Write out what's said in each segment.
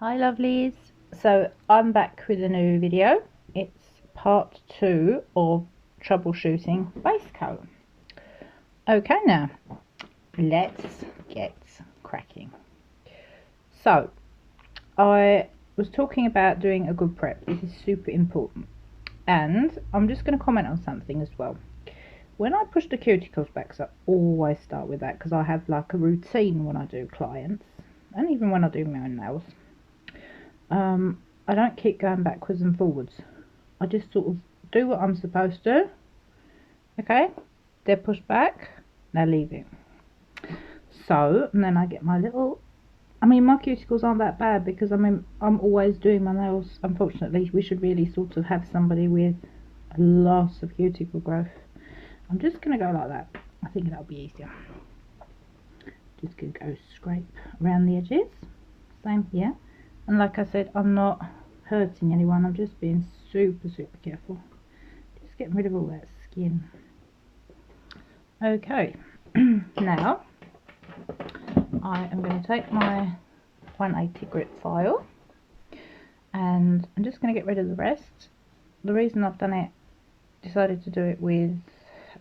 Hi lovelies, so I'm back with a new video. It's part 2 of troubleshooting base coat. Okay, now let's get cracking. So I was talking about doing a good prep. This is super important, and I'm just going to comment on something as well. When I push the cuticles back, so I always start with that because I have like a routine when I do clients and even when I do my own nails. I don't keep going backwards and forwards. I just sort of do what I'm supposed to. Okay, they're pushed back, now leave it. So, and then I get my little, my cuticles aren't that bad because I'm always doing my nails. Unfortunately, we should really sort of have somebody with a lot of cuticle growth. I'm just going to go like that. I think that'll be easier. Just going to go scrape around the edges. Same here. And like I said, I'm not hurting anyone, I'm just being super careful, just getting rid of all that skin. Okay, now I am going to take my 180 grit file and I'm just going to get rid of the rest. The reason I've decided to do it with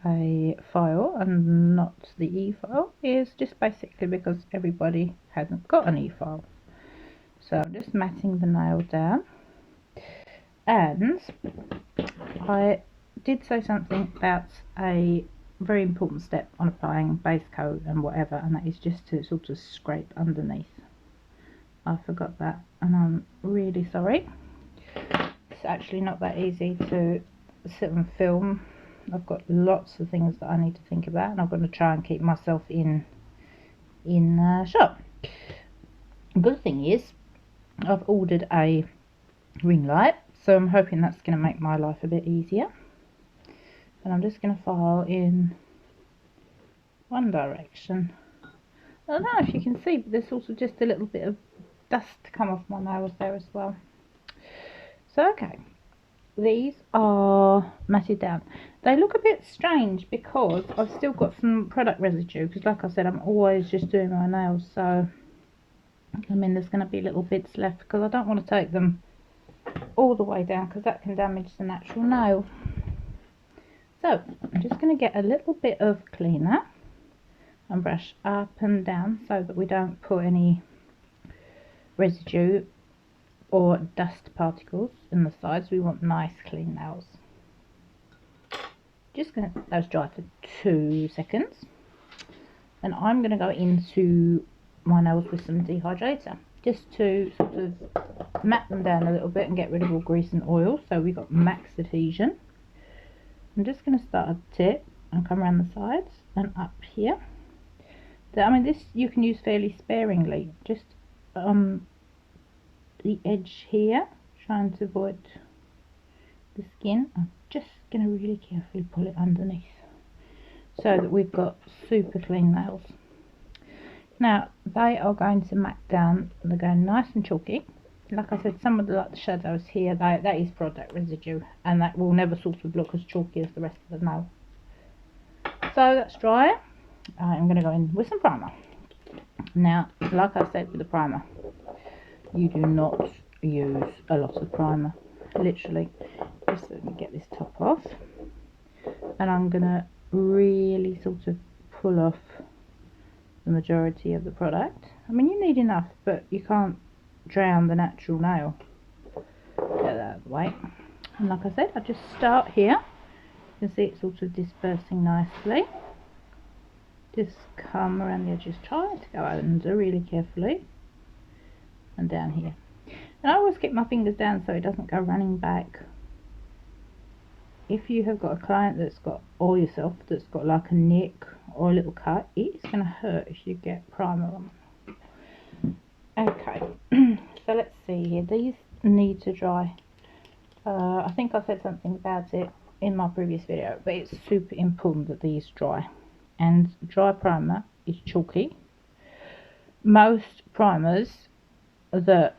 a file and not the e-file is just basically because everybody hasn't got an e-file. So I'm just matting the nail down. And I did say something about a very important step on applying base coat and whatever, and that is just to sort of scrape underneath. I forgot that and I'm really sorry. It's actually not that easy to sit and film. I've got lots of things that I need to think about and I'm going to try and keep myself in shot. The good thing is I've ordered a ring light, so I'm hoping that's going to make my life a bit easier. And I'm just going to file in one direction. I don't know if you can see, but there's also just a little bit of dust to come off my nails there as well. So okay, these are matted down. They look a bit strange because I've still got some product residue, because like I said, I'm always just doing my nails, so there's going to be little bits left because I don't want to take them all the way down because that can damage the natural nail. So I'm just going to get a little bit of cleaner and brush up and down so that we don't put any residue or dust particles in the sides. We want nice clean nails. Just going to let those dry for 2 seconds, and I'm going to go into my nails with some dehydrator just to sort of mat them down a little bit and get rid of all grease and oil, so we've got max adhesion. I'm just going to start at the tip and come around the sides and up here. This you can use fairly sparingly, just the edge here, trying to avoid the skin. I'm just going to really carefully pull it underneath so that we've got super clean nails. Now they are going to mat down, they're going nice and chalky. Like I said, some of the shadows here, that is product residue, and that will never sort of look as chalky as the rest of the nail. So that's dry. I'm going to go in with some primer. Now, like I said with the primer, you do not use a lot of primer, literally. Just let me get this top off, and I'm going to really sort of pull off the majority of the product. You need enough, but you can't drown the natural nail. Get that out of the way. And like I said, I just start here. You can see it's sort of dispersing nicely. Just come around the edges, try to go under really carefully, and down here. And I always keep my fingers down so it doesn't go running back. If you have got a client that's got, or yourself, that's got like a nick or a little cut, it's going to hurt if you get primer on. Okay, so let's see here. These need to dry. I think I said something about it in my previous video, but it's super important that these dry. And dry primer is chalky. Most primers that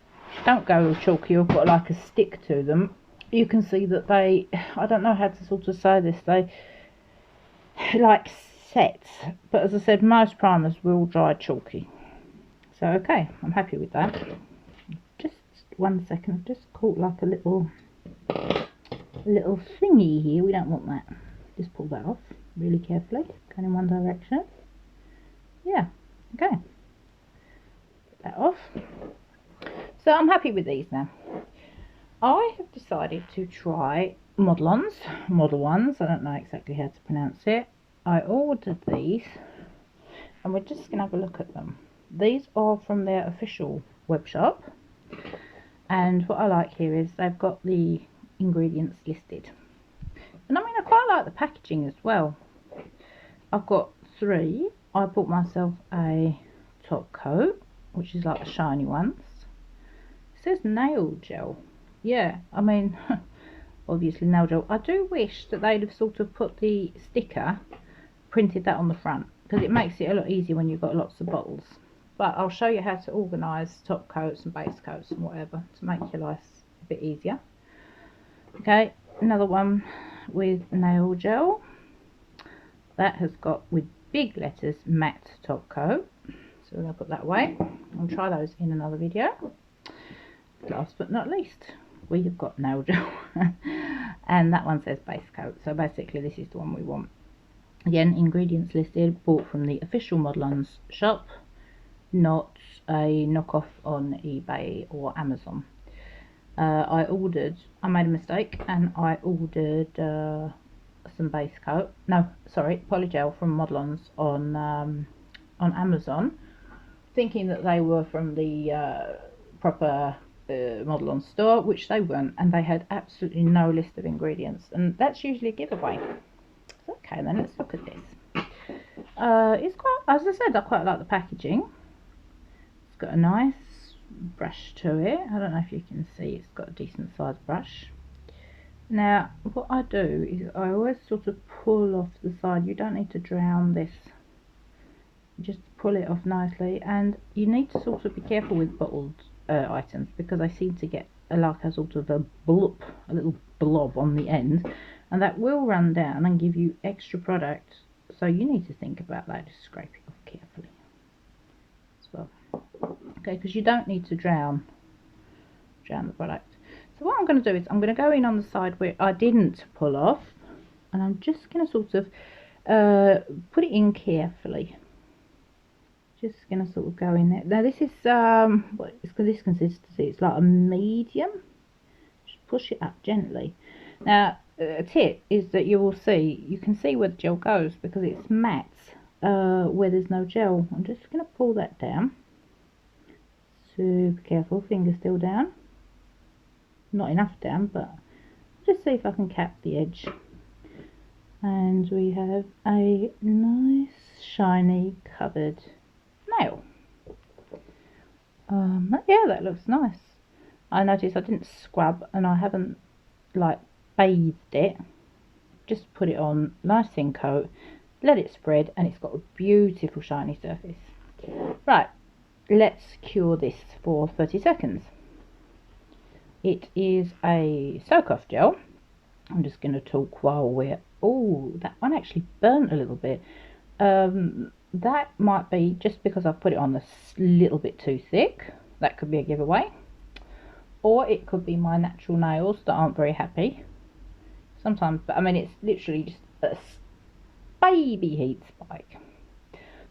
don't go chalky or got like a stick to them, you can see that they, I don't know how to sort of say this, they like set. But as I said, most primers will dry chalky. So okay, I'm happy with that. Just 1 second. I've just caught like a little thingy here. We don't want that. Just pull that off really carefully, going in one direction. Yeah, okay, get that off. So I'm happy with these now. I have decided to try Model Ones. I don't know exactly how to pronounce it. I ordered these and we're just going to have a look at them. These are from their official web shop, and what I like here is they've got the ingredients listed. And I mean, I quite like the packaging as well. I've got 3. I bought myself a top coat, which is like the shiny ones. It says nail gel. Yeah, I mean, obviously nail gel. I do wish that they'd have sort of put the sticker, printed that on the front, because it makes it a lot easier when you've got lots of bottles. But I'll show you how to organise top coats and base coats and whatever to make your life a bit easier. Okay, another one with nail gel. That has got, with big letters, matte top coat. So we're going to put that away. I'll try those in another video. Last but not least, we have got nail gel. And that one says base coat. So basically this is the one we want. Again, ingredients listed, bought from the official Modelons shop, not a knockoff on eBay or Amazon. I made a mistake and I ordered some base coat, no sorry, polygel from Modelons on Amazon, thinking that they were from the proper Modelon store, which they weren't, and they had absolutely no list of ingredients, and that's usually a giveaway. So, okay, then let's look at this. It's quite, as I said, I quite like the packaging. It's got a nice brush to it. I don't know if you can see, it's got a decent sized brush. Now what I do is I always sort of pull off the side. You don't need to drown this, just pull it off nicely, and you need to sort of be careful with bottled items, because they seem to get like a sort of a little blob on the end, and that will run down and give you extra product. So you need to think about that. Just scrape it off carefully as well. Okay, because you don't need to drown the product. So what I'm going to do is I'm going to go in on the side where I didn't pull off, and I'm just going to sort of put it in carefully. Just going to sort of go in there. Now this is what is this consistency? It's like a medium. Just push it up gently. Now a tip is that you can see where the gel goes, because it's matte where there's no gel. I'm just going to pull that down. Super careful, finger still down. Not enough down, but just see if I can cap the edge. And we have a nice shiny covered nail. Yeah, that looks nice. I noticed I didn't scrub, and I haven't like bathed it. Just put it on, nice thin coat, let it spread, and it's got a beautiful shiny surface. Right, let's cure this for 30 seconds. It is a soak-off gel. I'm just going to talk while we're... Oh, that one actually burnt a little bit. That might be just because I've put it on a little bit too thick. That could be a giveaway. Or it could be my natural nails that aren't very happy sometimes. But I mean, it's literally just a baby heat spike.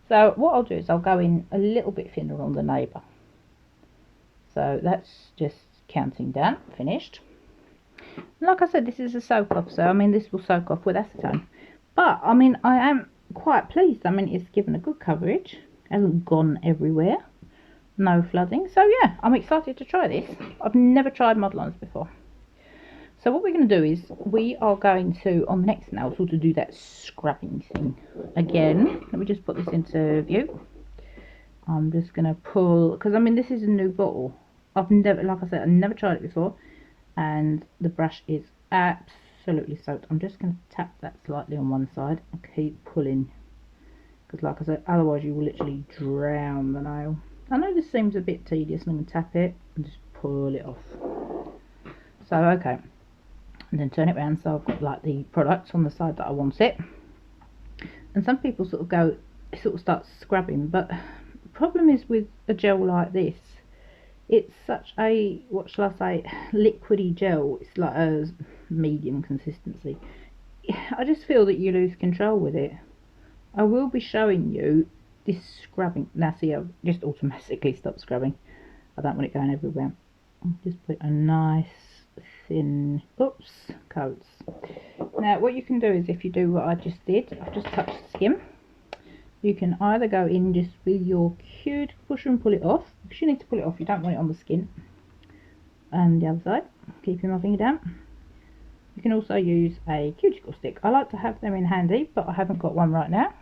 So what I'll do is I'll go in a little bit thinner on the neighbour. So that's just counting down, finished. Like I said, this is a soak off, so I mean this will soak off with acetone. But I mean, I am quite pleased. I mean, it's given a good coverage, hasn't gone everywhere, no flooding. So yeah, I'm excited to try this. I've never tried Modelons before. So what we're going to do is we are going to, on the next nail, sort of do that scrubbing thing again. Let me just put this into view. I'm just going to pull, because I mean this is a new bottle. I've never, like I said, I've never tried it before, and the brush is absolutely soaked. I'm just going to tap that slightly on one side and keep pulling, because like I said, otherwise you will literally drown the nail. I know this seems a bit tedious, and I'm going to tap it and just pull it off. So okay, and then turn it around so I've got like the products on the side that I want it. And some people sort of start scrubbing, but the problem is with a gel like this It's such a, what shall I say, liquidy gel. It's like a medium consistency. I just feel that you lose control with it. I will be showing you this scrubbing. Now see, I've just automatically stopped scrubbing. I don't want it going everywhere. I'll just put a nice thin, oops, coats. Now what you can do is, if you do what I just did, I've just touched the skin. You can either go in just with your cuticle push and pull it off, because you need to pull it off, you don't want it on the skin. And the other side, keeping my finger down. You can also use a cuticle stick. I like to have them in handy, but I haven't got one right now.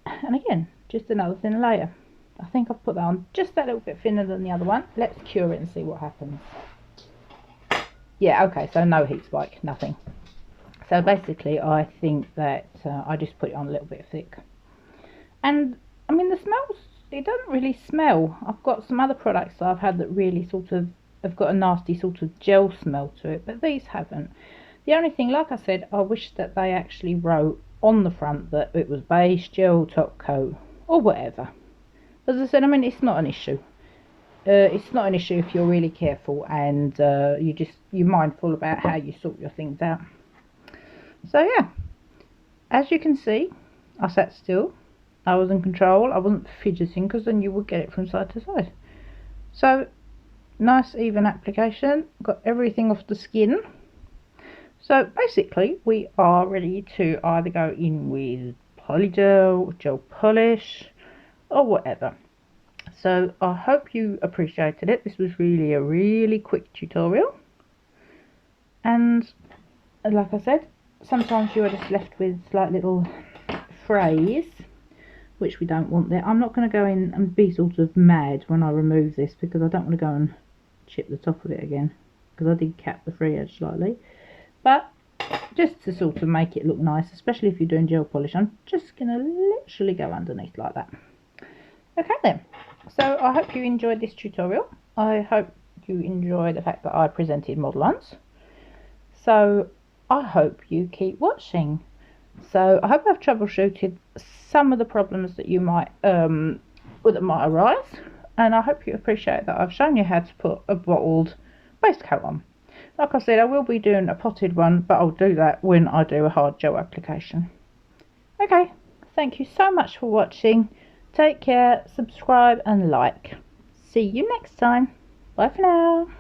And again, just another thin layer. I think I've put that on just that little bit thinner than the other one. Let's cure it and see what happens. Yeah, okay, so no heat spike, nothing. So basically I think that I just put it on a little bit thick. And I mean, the smells, it doesn't really smell. I've got some other products that I've had that really sort of have got a nasty sort of gel smell to it, but these haven't. The only thing, like I said, I wish that they actually wrote on the front that it was base gel top coat or whatever. As I said, I mean, it's not an issue. It's not an issue if you're really careful and you're mindful about how you sort your things out. So yeah, as you can see, I sat still. I was in control. I wasn't fidgeting, because then you would get it from side to side. So nice even application. Got everything off the skin. So basically we are ready to either go in with polygel, gel polish, or whatever. So I hope you appreciated it. This was really a really quick tutorial. And like I said, sometimes you are just left with like little frays, which we don't want there. I'm not going to go in and be sort of mad when I remove this, because I don't want to go and chip the top of it again, because I did cap the free edge slightly. But just to sort of make it look nice, especially if you're doing gel polish, I'm just going to literally go underneath like that. Okay then, so I hope you enjoyed this tutorial. I hope you enjoy the fact that I presented Model-Ons. So I hope you keep watching. So I hope I've troubleshooted some of the problems that you might that might arise, and I hope you appreciate that I've shown you how to put a bottled base coat on. Like I said, I will be doing a potted one, but I'll do that when I do a hard gel application. Okay, thank you so much for watching. Take care, subscribe and like. See you next time. Bye for now.